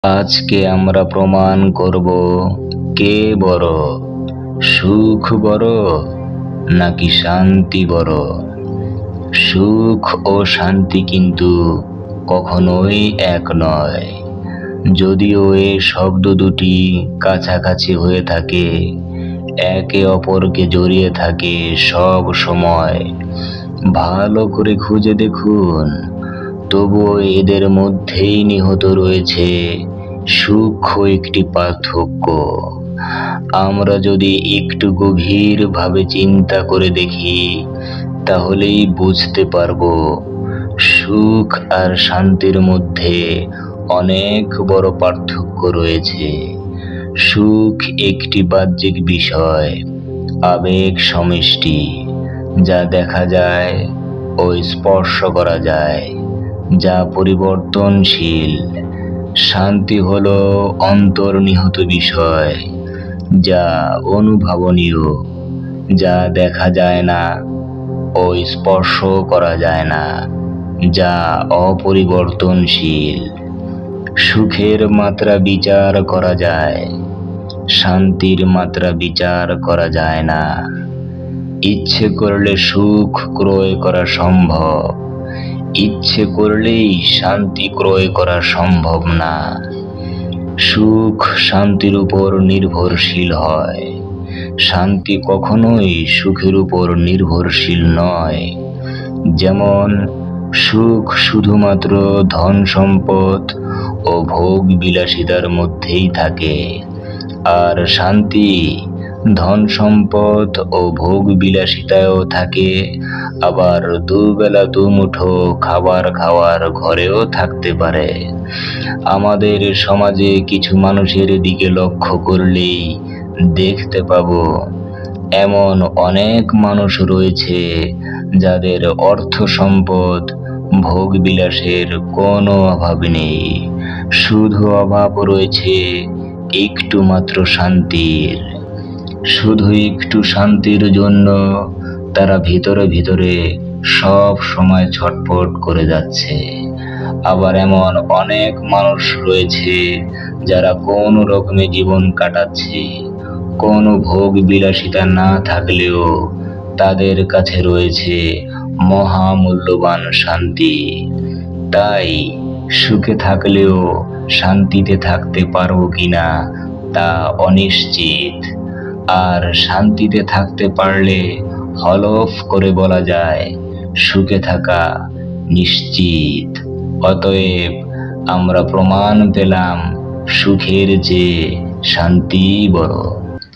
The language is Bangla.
আজকে আমরা প্রমাণ করব কে বড়, সুখ বড় নাকি শান্তি বড়। সুখ ও শান্তি কিন্তু কখনোই এক নয়। যদিও এই শব্দ দুটি কাছাকাছি হয়ে থাকে, একে অপরকে জড়িয়ে থাকে সব সময়, ভালো করে খুঁজে দেখুন, তবুও এদের মধ্যেই নিহিত রয়েছে সূক্ষ্ম একটি পার্থক্য। আমরা যদি একটু গভীরভাবে চিন্তা করে দেখি, তাহলেই বুঝতে পারবো সুখ আর শান্তির মধ্যে অনেক বড় পার্থক্য রয়েছে। সুখ একটি বাহ্যিক বিষয়, আবেগ সমষ্টি, যা দেখা যায় ও স্পর্শ করা যায়, যা পরিবর্তনশীল। শান্তি হলো অন্তর্নিহিত বিষয়, যা অনুভবনীয়, যা দেখা যায় না ও স্পর্শ করা যায় না, যা অপরিবর্তনশীল। সুখের মাত্রা বিচার করা যায়, শান্তির মাত্রা বিচার করা যায় না। ইচ্ছে করলে সুখ ক্রয় করা সম্ভব, ইচ্ছে করলেই শান্তি ক্রয় করা সম্ভব না। সুখ শান্তির উপর নির্ভরশীল হয়, শান্তি কখনোই সুখের উপর নির্ভরশীল নয়। যেমন সুখ শুধুমাত্র ধন সম্পদ ও ভোগ বিলাসিতার মধ্যেই থাকে, আর শান্তি ধন সম্পদ ও ভোগ বিলাসিতায়ও থাকে, আবার দুবেলা দুমুঠো খাবার খাওয়ার ঘরেও থাকতে পারে। আমাদের সমাজে কিছু মানুষের দিকে লক্ষ্য করলেই দেখতে পাবো, এমন অনেক মানুষ রয়েছে যাদের অর্থ সম্পদ ভোগ বিলাসের কোনো অভাব নেই, শুধু অভাব রয়েছে একটু মাত্র শান্তির। শুধু একটু শান্তির জন্য তারা ভিতরে ভিতরে সব সময় ছটফট করে যাচ্ছে। আবার এমন অনেক মানুষ রয়েছে যারা কোনো রকমে জীবন কাটাচ্ছে, কোনো ভোগ বিলাসিতা না থাকলেও তাদের কাছে রয়েছে মহামূল্যবান শান্তি। তাই সুখে থাকলেও শান্তিতে থাকতে পারবো কিনা তা অনিশ্চিত, আর শান্তিতে থাকতে পারলে হলফ করে বলা যায় সুখে থাকা নিশ্চিত। অতএব আমরা প্রমাণ পেলাম সুখের চেয়ে শান্তি বড়।